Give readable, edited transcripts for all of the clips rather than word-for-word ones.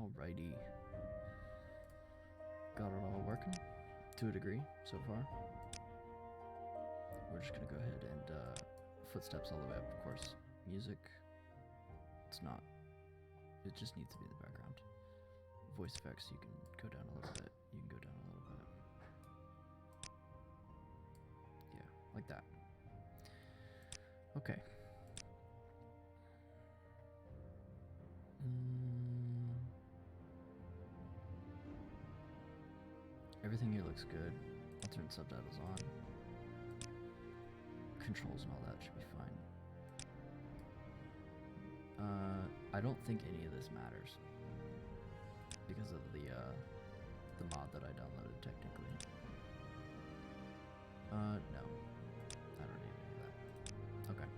Alrighty. Got it all working to a degree so far. We're just gonna go ahead and footsteps all the way up, of course. Music. It's not. It just needs to be in the background. Voice effects, you can go down a little bit. You can go down a little bit. Yeah, like that. Okay. Everything here looks good. I'll turn subtitles on. Controls and all that should be fine. I don't think any of this matters because of the mod that I downloaded technically. No. I don't need any of that. Okay.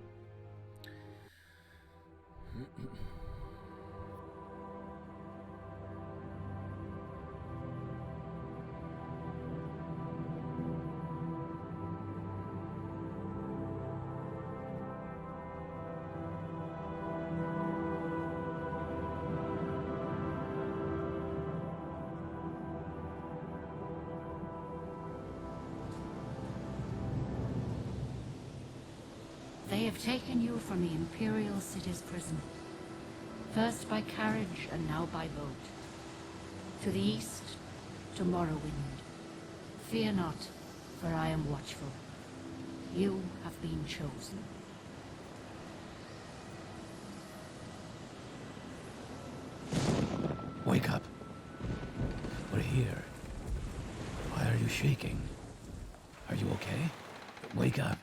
They have taken you from the Imperial City's prison, first by carriage and now by boat. To the east, to Morrowind. Fear not, for I am watchful. You have been chosen. Wake up. We're here. Why are you shaking? Are you okay? Wake up.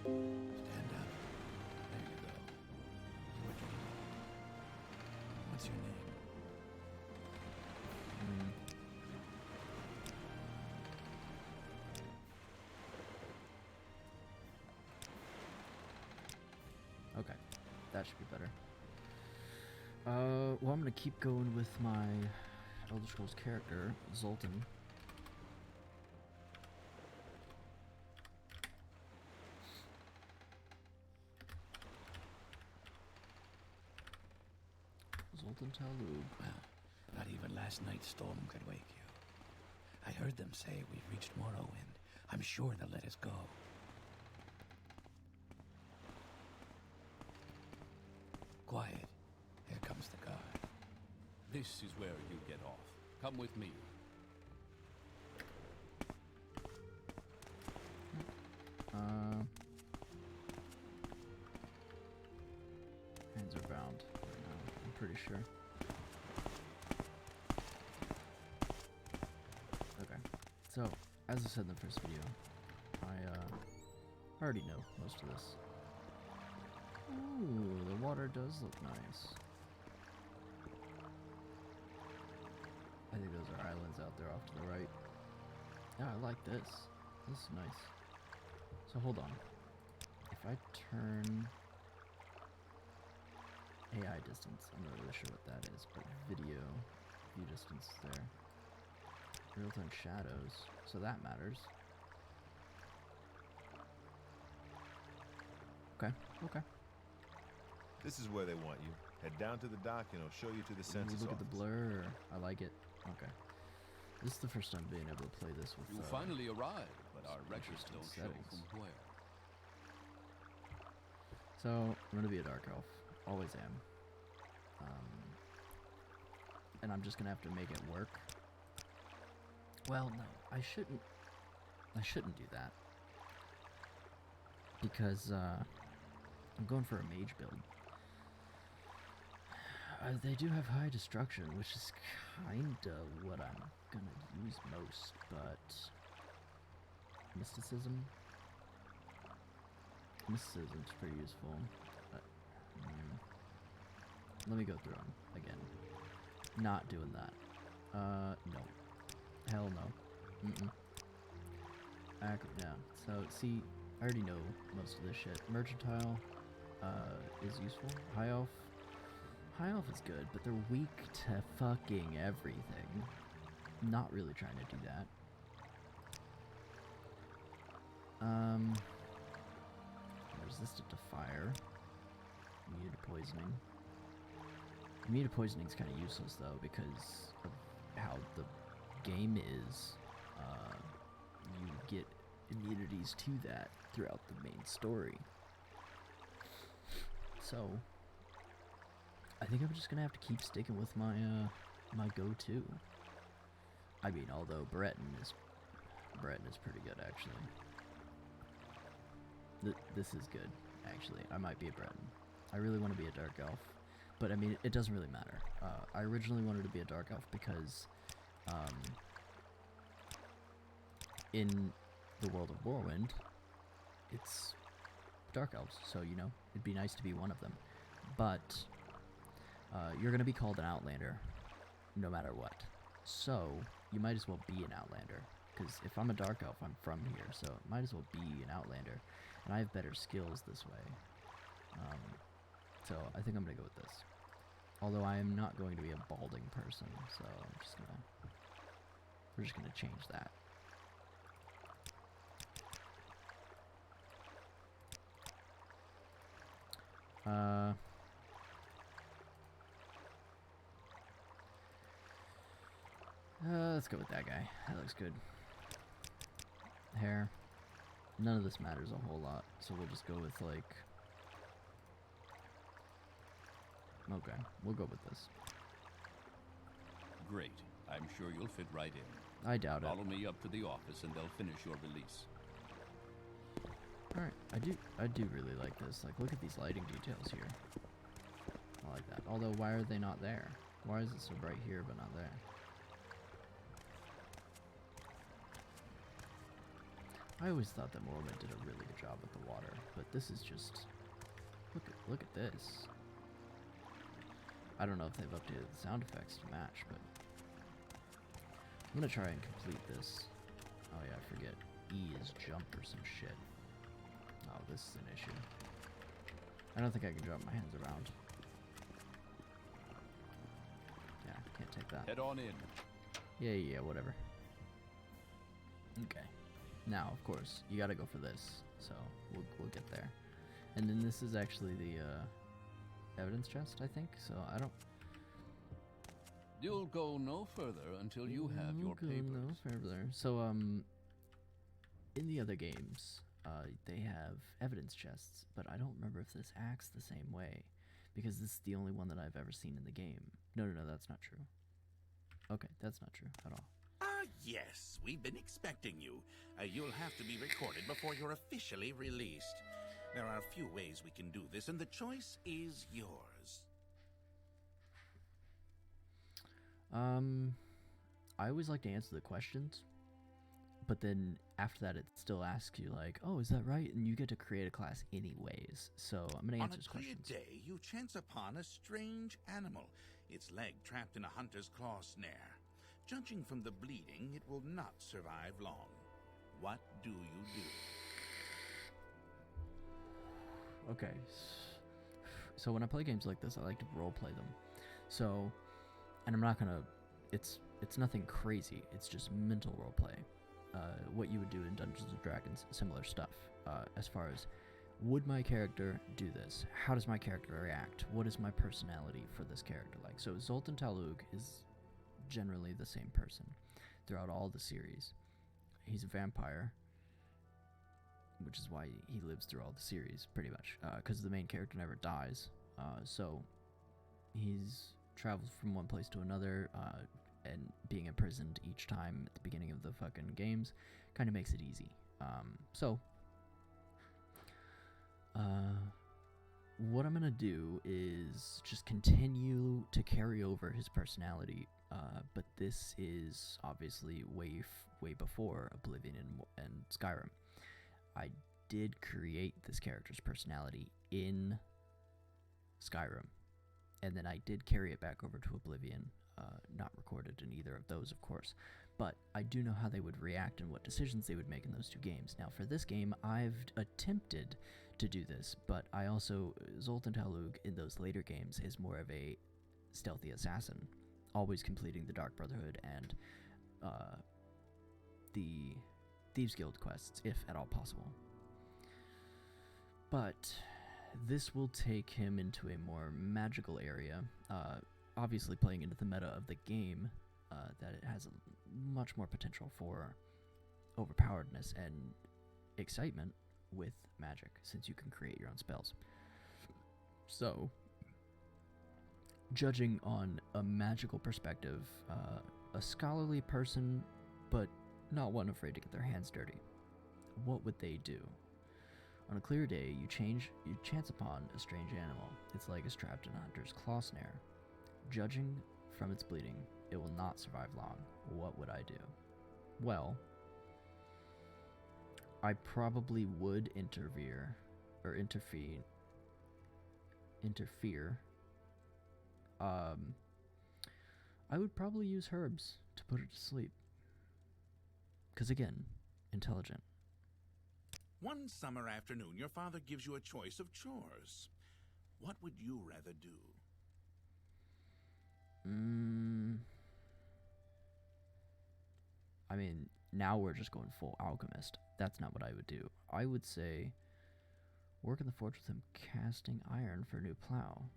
Stand up. There you go. You were dreaming. What's your name? Okay, that should be better. Well, I'm gonna keep going with my Elder Scrolls character, Zoltan. Zoltan Talub. Well, not even last night's storm could wake you. I heard them say we've reached Morrowind. I'm sure they'll let us go. Quiet. Here comes the guard. This is where you get off. Come with me. Hands are bound right now, I'm pretty sure. Okay, so, as I said in the first video, I already know most of this. Ooh, the water does look nice. I think those are islands out there off to the right. Yeah, I like this. This is nice. So hold on. If I turn AI distance, I'm not really sure what that is, but video view distance is there. Real-time shadows, so that matters. Okay, okay. This is where they want you. Head down to the dock and it'll show you to the census Look at the office. blur. I like it. Okay. This is the first time being able to play this with You finally arrived, but our records interesting don't settings. show from where. So, I'm gonna be a dark elf. Always am. And I'm just gonna have to make it work. Well, no, I shouldn't do that. Because, I'm going for a mage build. They do have high destruction, which is kinda what I'm gonna use most, but mysticism's pretty useful. But, let me go through them again. Not doing that. No. Hell no. No. So, see, I already know most of this shit. Mercantile, is useful. High Elf is good, but they're weak to fucking everything. Not really trying to do that. resistant to fire. Immune to poisoning. Immune to poisoning is kind of useless though because of how the game is. You get immunities to that throughout the main story. So I think I'm just gonna have to keep sticking with my my go-to. I mean, although Breton is pretty good actually. This is good actually. I might be a Breton. I really want to be a dark elf, but I mean it doesn't really matter. I originally wanted to be a dark elf because in the world of Morrowind, it's dark elves, so you know it'd be nice to be one of them. But you're gonna be called an outlander no matter what, so you might as well be an outlander, because if I'm a dark elf, I'm from here, so it might as well be an outlander, and I have better skills this way. So I think I'm gonna go with this, although I am not going to be a balding person, so we're just gonna change that. Let's go with that guy. That looks good. Hair. None of this matters a whole lot, so we'll just go with, like... Okay, we'll go with this. Great. I'm sure you'll fit right in. I doubt it. Follow me up to the office and they'll finish your release. Alright, I do really like this. Like, look at these lighting details here. I like that. Although, why are they not there? Why is it so bright here but not there? I always thought that Morrowind did a really good job with the water, but this is just... Look at this. I don't know if they've updated the sound effects to match, but... I'm gonna try and complete this. Oh yeah, I forget. E is jump or some shit. Oh, this is an issue. I don't think I can drop my hands around. Yeah, can't take that. Head on in. Yeah, whatever. Okay. Now, of course, you gotta go for this, so we'll get there. And then this is actually the evidence chest, I think. So I don't. You'll go no further until you have your papers. No further. So in the other games, they have evidence chests, but I don't remember if this acts the same way, because this is the only one that I've ever seen in the game. No, that's not true. Okay, that's not true at all. Yes, we've been expecting you. You'll have to be recorded before you're officially released. There are a few ways we can do this, and the choice is yours. I always like to answer the questions, but then after that it still asks you like, oh, is that right? And you get to create a class anyways, so I'm gonna answer questions. On a clear day, you chance upon a strange animal, its leg trapped in a hunter's claw snare. Judging from the bleeding, it will not survive long. What do you do? Okay, so when I play games like this, I like to roleplay them. So, and I'm not gonna, it's nothing crazy, it's just mental roleplay. What you would do in Dungeons & Dragons, similar stuff. As far as, would my character do this? How does my character react? What is my personality for this character like? So Zoltan Talug is generally the same person throughout all the series. He's a vampire, which is why he lives through all the series, pretty much, because the main character never dies. So he's travels from one place to another, and being imprisoned each time at the beginning of the fucking games kind of makes it easy. What I'm gonna do is just continue to carry over his personality, but this is obviously way before Oblivion and Skyrim. I did create this character's personality in Skyrim, and then I did carry it back over to Oblivion, not recorded in either of those, of course, but I do know how they would react and what decisions they would make in those two games. Now, for this game, I've attempted to do this, but I also, Zoltan Talug in those later games is more of a stealthy assassin, always completing the Dark Brotherhood and the Thieves Guild quests, if at all possible. But this will take him into a more magical area, obviously playing into the meta of the game, that it has much more potential for overpoweredness and excitement with magic, since you can create your own spells. So, judging on a magical perspective, a scholarly person, but not one afraid to get their hands dirty, what would they do? On a clear day, you chance upon a strange animal. Its leg is trapped in a hunter's claw snare. Judging from its bleeding, it will not survive long. What would I do? Well, I probably would interfere. I would probably use herbs to put it to sleep. 'Cause again, intelligent. One summer afternoon, your father gives you a choice of chores. What would you rather do? I mean, now we're just going full alchemist. That's not what I would do. I would say, work in the forge with him casting iron for a new plow.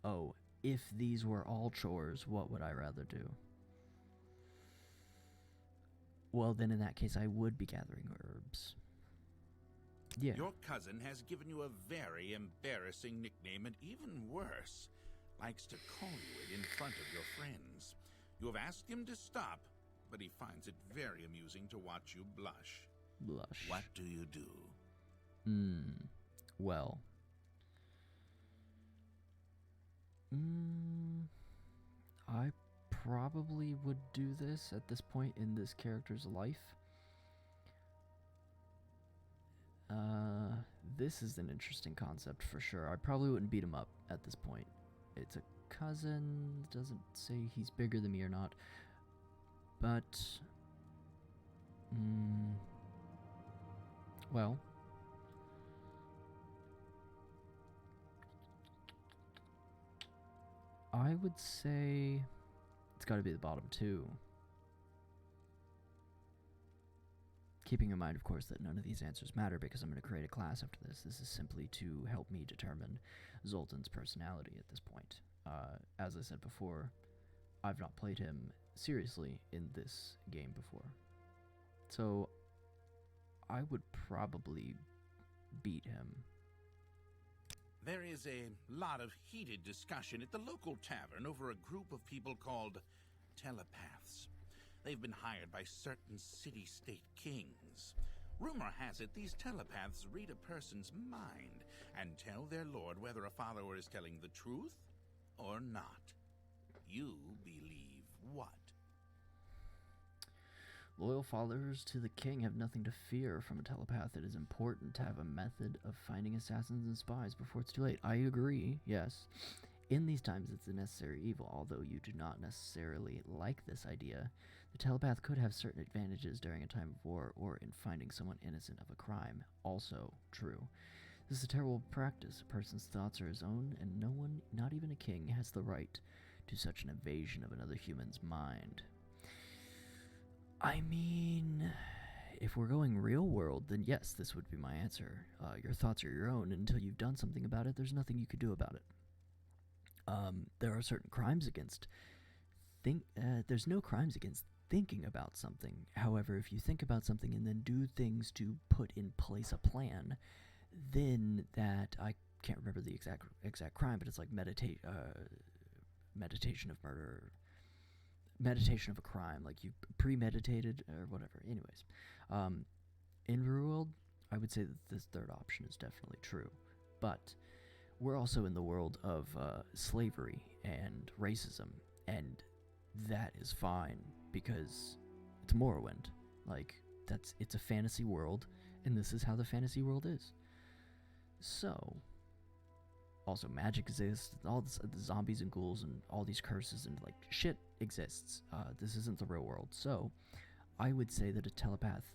Oh, if these were all chores, what would I rather do? Well, then in that case, I would be gathering herbs. Yeah. Your cousin has given you a very embarrassing nickname, and even worse, likes to call you it in front of your friends. You have asked him to stop, but he finds it very amusing to watch you blush. Blush. What do you do? Well. I probably would do this at this point in this character's life. This is an interesting concept for sure. I probably wouldn't beat him up at this point. It's a cousin, doesn't say he's bigger than me or not. But, well, I would say it's got to be the bottom two. Keeping in mind, of course, that none of these answers matter because I'm going to create a class after this. This is simply to help me determine Zoltan's personality at this point. As I said before, I've not played him seriously in this game before. So, I would probably beat him. There is a lot of heated discussion at the local tavern over a group of people called telepaths. They've been hired by certain city-state kings. Rumor has it these telepaths read a person's mind and tell their lord whether a follower is telling the truth or not. You believe what? Loyal followers to the king have nothing to fear from a telepath. It is important to have a method of finding assassins and spies before it's too late. I agree, yes. In these times, it's a necessary evil. Although you do not necessarily like this idea, the telepath could have certain advantages during a time of war or in finding someone innocent of a crime. Also true. This is a terrible practice. A person's thoughts are his own, and no one, not even a king, has the right to such an invasion of another human's mind. I mean, if we're going real world, then yes, this would be my answer. Your thoughts are your own, and until you've done something about it, there's nothing you could do about it. There are certain crimes against there's no crimes against thinking about something. However, if you think about something and then do things to put in place a plan, then that, I can't remember the exact crime, but it's like meditation of murder, meditation of a crime, like you premeditated or whatever. Anyways, in real world, I would say that this third option is definitely true, but we're also in the world of slavery and racism, and that is fine because it's Morrowind. Like, it's a fantasy world, and this is how the fantasy world is. So, also magic exists, all this, the zombies and ghouls and all these curses and like shit exists. This isn't the real world. So, I would say that a telepath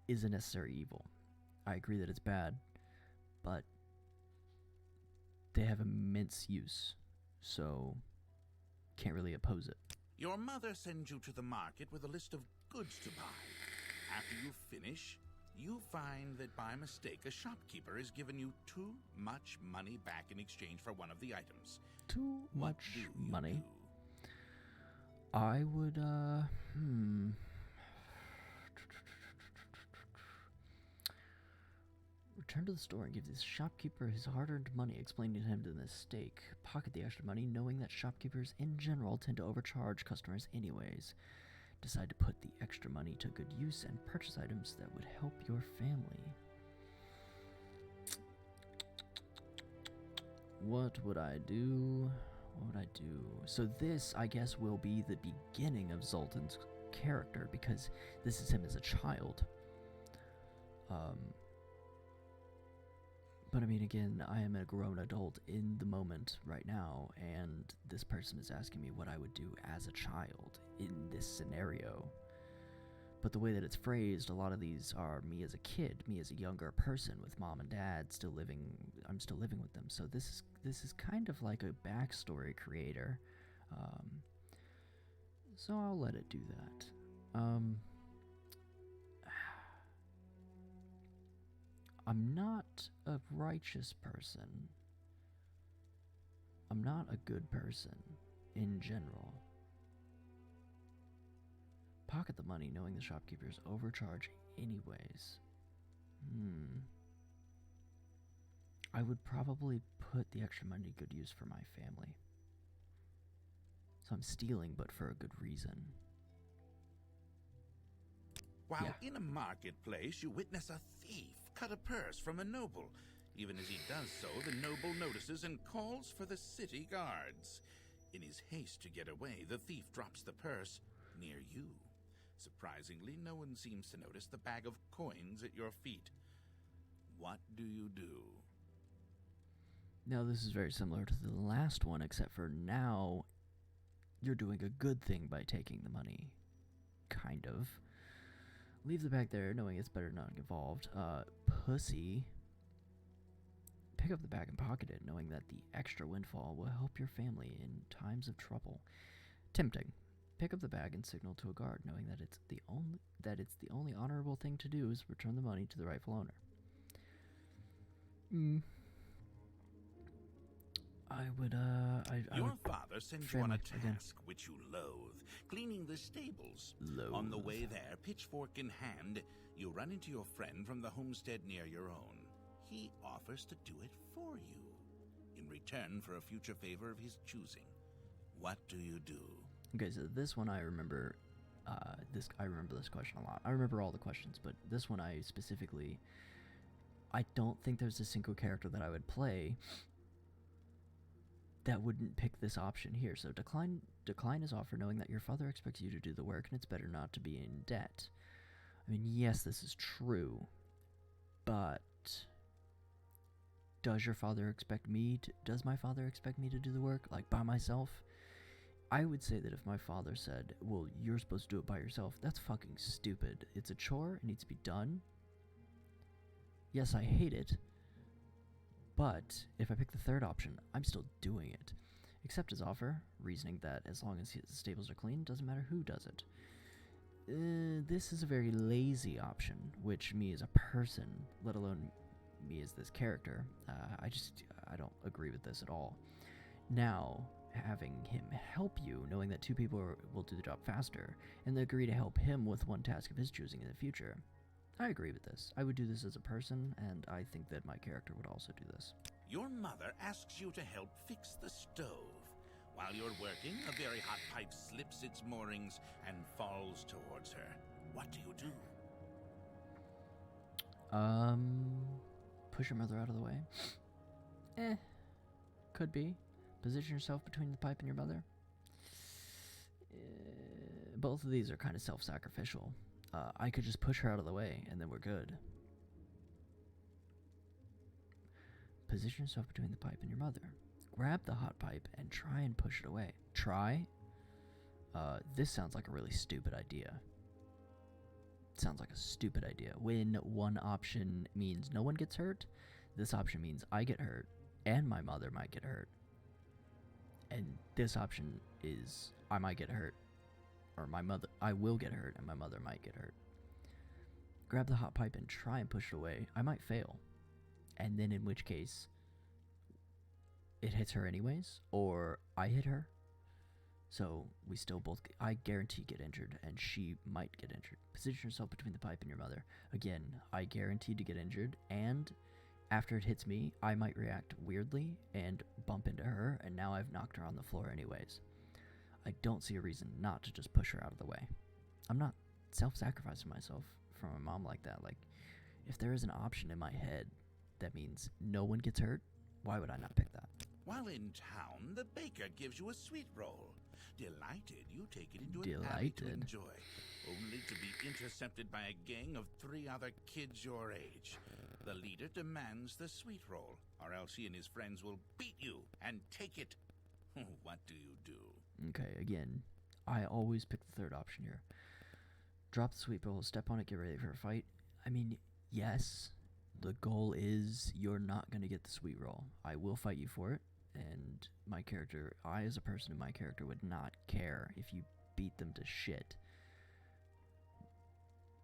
is a necessary evil. I agree that it's bad, but they have immense use, so can't really oppose it. Your mother sends you to the market with a list of goods to buy. After you finish, you find that by mistake a shopkeeper has given you too much money back in exchange for one of the items. Too What much do you money. do? I would, return to the store and give this shopkeeper his hard-earned money, explaining to him the mistake. Pocket the extra money, knowing that shopkeepers in general tend to overcharge customers anyways. Decide to put the extra money to good use and purchase items that would help your family. What would I do? What would I do? So this, I guess, will be the beginning of Zoltan's character, because this is him as a child. But I mean, again, I am a grown adult in the moment right now, and this person is asking me what I would do as a child in this scenario. But the way that it's phrased, a lot of these are me as a kid, me as a younger person with mom and dad still living. I'm still living with them, so this is kind of like a backstory creator. So I'll let it do that. I'm not a righteous person. I'm not a good person in general. Pocket the money knowing the shopkeepers overcharge anyways. I would probably put the extra money to good use for my family. So I'm stealing, but for a good reason. While in a marketplace, you witness a thief cut a purse from a noble. Even as he does so, the noble notices and calls for the city guards. In his haste to get away, the thief drops the purse near you. Surprisingly, no one seems to notice the bag of coins at your feet. What do you do? Now, this is very similar to the last one, except for now you're doing a good thing by taking the money. Kind of. Leave the bag there, knowing it's better not involved. Pussy. Pick up the bag and pocket it, knowing that the extra windfall will help your family in times of trouble. Tempting. Pick up the bag and signal to a guard, knowing that it's the only honorable thing to do is return the money to the rightful owner. I would, Your would father sends you on a family, again. task which you loathe, cleaning the stables. Loathe. On the way there, pitchfork in hand, you run into your friend from the homestead near your own. He offers to do it for you, in return for a future favor of his choosing. What do you do? Okay, so this one I remember, I remember this question a lot. I remember all the questions, but this one I specifically, I don't think there's a single character that I would play that wouldn't pick this option here. So decline his offer, knowing that your father expects you to do the work and it's better not to be in debt. I mean, yes, this is true, but does my father expect me to do the work, like, by myself? I would say that if my father said, well, you're supposed to do it by yourself, that's fucking stupid. It's a chore, it needs to be done. Yes, I hate it, but if I pick the third option, I'm still doing it. Accept his offer, reasoning that as long as his stables are clean, doesn't matter who does it. This is a very lazy option, which me as a person, let alone me as this character, I don't agree with this at all. Now, having him help you, knowing that two people will do the job faster, and they agree to help him with one task of his choosing in the future. I agree with this. I would do this as a person, and I think that my character would also do this. Your mother asks you to help fix the stove. While you're working, a very hot pipe slips its moorings and falls towards her. What do you do? Push your mother out of the way? Could be. Position yourself between the pipe and your mother? Both of these are kind of self-sacrificial. I could just push her out of the way, and then we're good. Position yourself between the pipe and your mother. Grab the hot pipe and try and push it away. Try? This sounds like a really stupid idea. Sounds like a stupid idea. When one option means no one gets hurt, this option means I get hurt, and my mother might get hurt. And this option is I might get hurt, or my mother, I will get hurt, and my mother might get hurt. Grab the hot pipe and try and push it away. I might fail, and then in which case, it hits her anyways, or I hit her. So we still both, I guarantee, get injured, and she might get injured. Position yourself between the pipe and your mother. Again, I guarantee to get injured, and after it hits me, I might react weirdly and bump into her, and now I've knocked her on the floor anyways. I don't see a reason not to just push her out of the way. I'm not self-sacrificing myself for my mom like that. Like, if there is an option in my head that means no one gets hurt, why would I not pick that? While in town, the baker gives you a sweet roll. Delighted, you take it into an alley to enjoy, only to be intercepted by a gang of 3 other kids your age. The leader demands the sweet roll, or else he and his friends will beat you and take it. What do you do? Okay, again, I always pick the third option here. Drop the sweet roll, step on it, get ready for a fight. I mean, yes, the goal is you're not going to get the sweet roll. I will fight you for it. And my character, I as a person in my character would not care if you beat them to shit.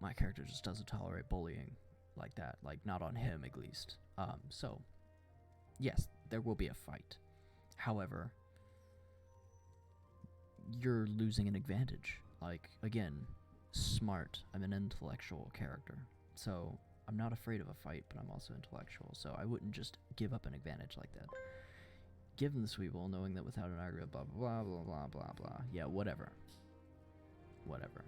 My character just doesn't tolerate bullying like that, like not on him at least. So, yes, there will be a fight. However, you're losing an advantage. Like, again, smart, I'm an intellectual character. So, I'm not afraid of a fight, but I'm also intellectual. So I wouldn't just give up an advantage like that. Give them the sweet roll, knowing that without an argument, blah, blah, blah, blah, blah, blah. Yeah, whatever. Whatever.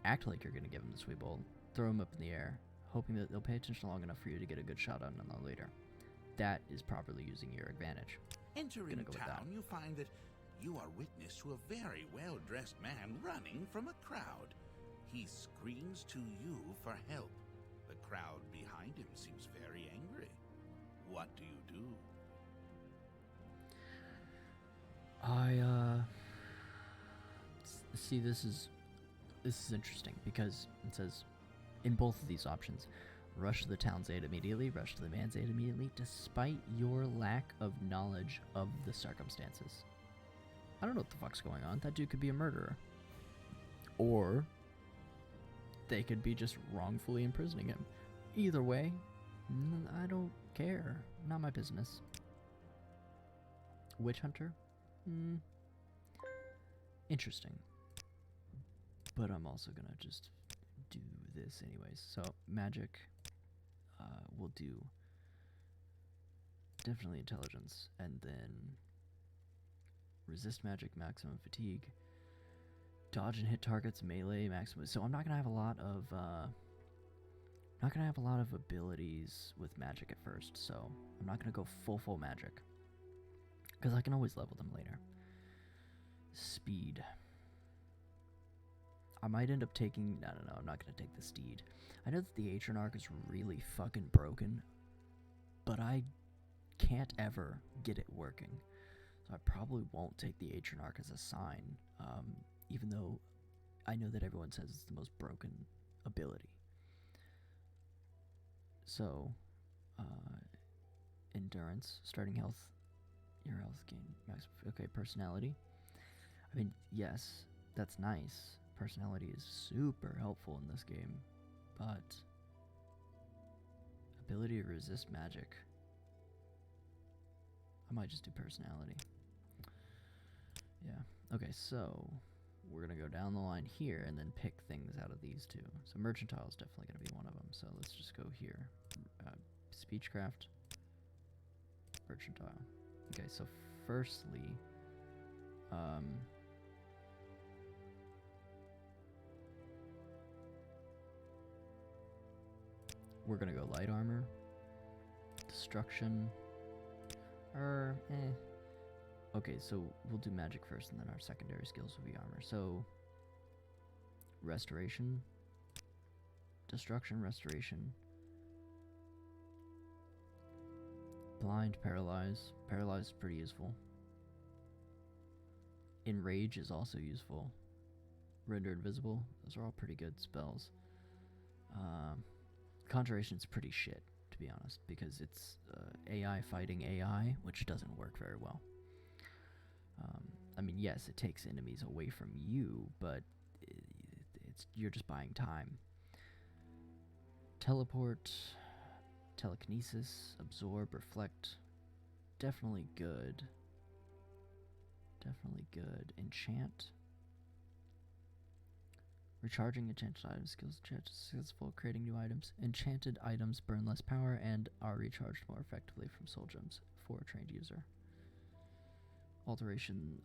Act like you're going to give them the sweet roll. Throw them up in the air, hoping that they'll pay attention long enough for you to get a good shot on them later. That is properly using your advantage. Entering town, you find that you are witness to a very well-dressed man running from a crowd. He screams to you for help. The crowd behind him seems very angry. What do you do? See, this is interesting because it says in both of these options, rush to the town's aid immediately, rush to the man's aid immediately, despite your lack of knowledge of the circumstances. I don't know what the fuck's going on. That dude could be a murderer. Or they could be just wrongfully imprisoning him. Either way, I don't care. Not my business. Witch hunter? Interesting. But I'm also gonna just do this anyways. So, magic, we'll do definitely intelligence, and then resist magic, maximum fatigue, dodge and hit targets, melee, maximum. So I'm not gonna have a lot of abilities with magic at first. So I'm not gonna go full magic because I can always level them later. Speed. I might end up taking... No, I'm not going to take the steed. I know that the Atron arc is really fucking broken, but I can't ever get it working. So I probably won't take the Atron arc as a sign, even though I know that everyone says it's the most broken ability. So, endurance, starting health, your health gain, max. Okay, personality. I mean, yes, that's nice. Personality is super helpful in this game, but ability to resist magic. I might just do personality. Yeah. Okay, so we're gonna go down the line here and then pick things out of these two. So mercantile is definitely gonna be one of them. So let's just go here. Speechcraft, mercantile. Okay, so firstly, we're gonna go light armor, destruction, Okay, so we'll do magic first, and then our secondary skills will be armor. So, restoration, destruction, restoration, blind, paralyze. Paralyze is pretty useful. Enrage is also useful. Render invisible. Those are all pretty good spells. Conjuration's pretty shit, to be honest, because it's AI fighting AI, which doesn't work very well. I mean, yes, it takes enemies away from you, but you're just buying time. Teleport, telekinesis, absorb, reflect. Definitely good. Definitely good. Enchant. Recharging enchanted items skills successful, creating new items. Enchanted items burn less power and are recharged more effectively from soul gems for a trained user. Alteration,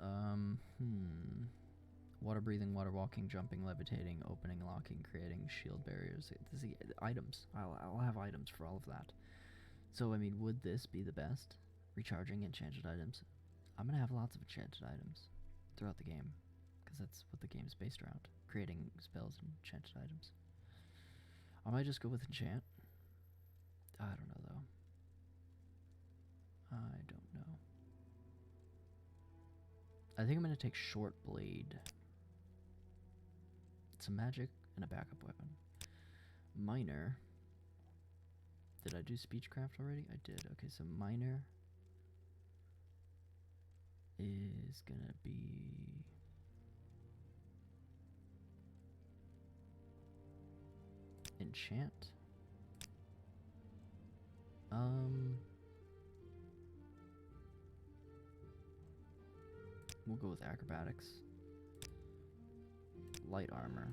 water breathing, water walking, jumping, levitating, opening, locking, creating shield barriers. Items. I'll have items for all of that. So, I mean, would this be the best? Recharging enchanted items. I'm gonna have lots of enchanted items throughout the game, because that's what the game's based around. Creating spells and enchanted items. I might just go with enchant. I don't know, though. I don't know. I think I'm gonna take short blade. Some magic and a backup weapon. Minor. Did I do speechcraft already? I did. Okay, so minor is gonna be enchant. We'll go with acrobatics. Light armor.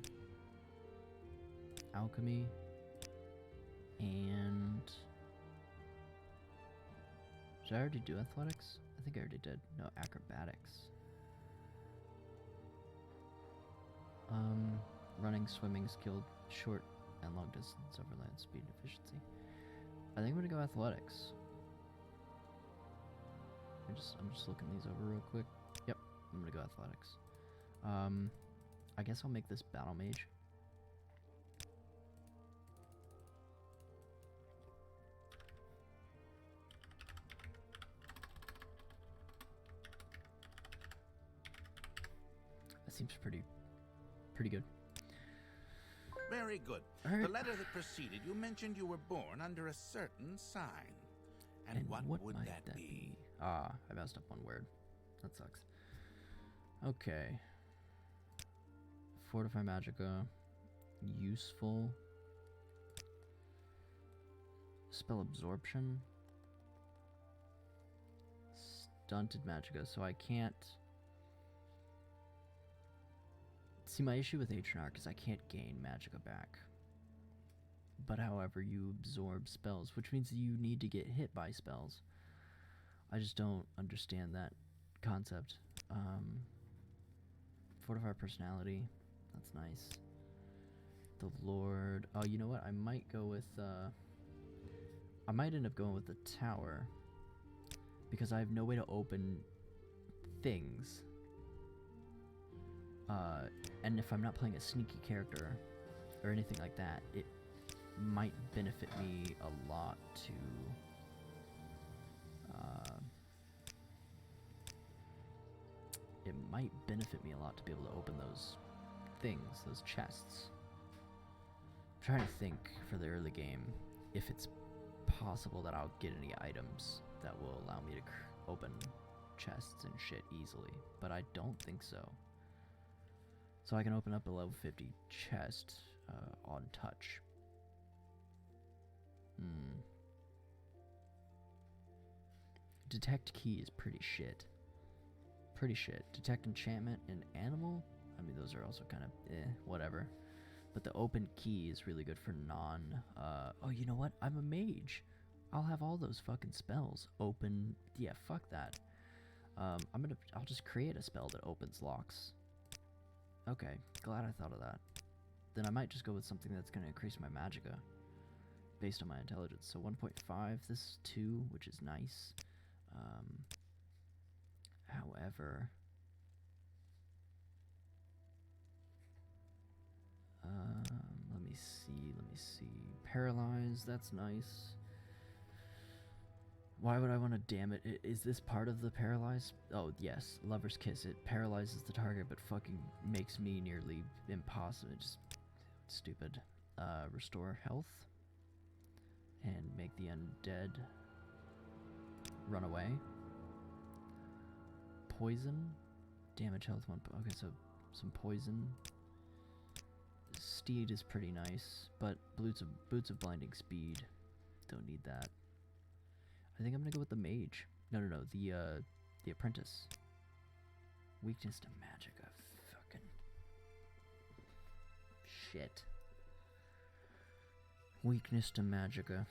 Alchemy. And did I already do athletics? I think I already did. No, acrobatics. Running, swimming, skilled, short and long distance overland speed and efficiency. I think I'm gonna go athletics. I'm just looking these over real quick. Yep, I'm gonna go athletics. I guess I'll make this battle mage. That seems pretty good. Very good. Alright. The letter that preceded, you mentioned you were born under a certain sign. And what would might that be? Ah, I messed up one word. That sucks. Okay. Fortify Magicka. Useful. Spell Absorption. Stunted Magicka, so I can't... See, my issue with H&R is I can't gain Magicka back. But however, you absorb spells, which means you need to get hit by spells. I just don't understand that concept. Fortify Personality. That's nice. The Lord. Oh, you know what? I might go with... I might end up going with the Tower. Because I have no way to open things. And if I'm not playing a sneaky character or anything like that, it might benefit me a lot to be able to open those things, those chests. I'm trying to think for the early game if it's possible that I'll get any items that will allow me to open chests and shit easily, but I don't think so. So I can open up a level 50 chest on touch. Detect key is pretty shit. Pretty shit. Detect enchantment and animal? I mean, those are also kind of whatever. But the open key is really good for non... oh, you know what? I'm a mage. I'll have all those fucking spells. Open... Yeah, fuck that. I'll just create a spell that opens locks. Okay, glad I thought of that. Then I might just go with something that's going to increase my magicka based on my intelligence. So 1.5, this is 2, which is nice. However, let me see. Paralyze, that's nice. Why would I want to damn it? Is this part of the paralyze? Oh, yes. Lover's Kiss. It paralyzes the target, but fucking makes me nearly impossible. Just stupid. Restore health. And make the undead run away. Poison. damage, health, one. Okay, so some poison. Steed is pretty nice, but boots of blinding speed. Don't need that. I think I'm gonna go with the mage. No, the apprentice. Weakness to magicka. Fucking shit. Weakness to magicka.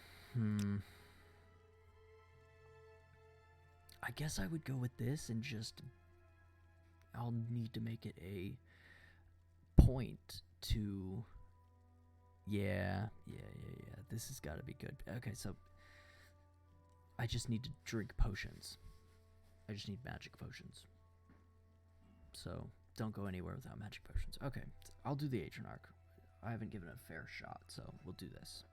I guess I would go with this and just... I'll need to make it a point to... Yeah. This has got to be good. Okay, so... I just need to drink potions. I just need magic potions. So, don't go anywhere without magic potions. Okay, I'll do the Atronach. I haven't given it a fair shot, so we'll do this.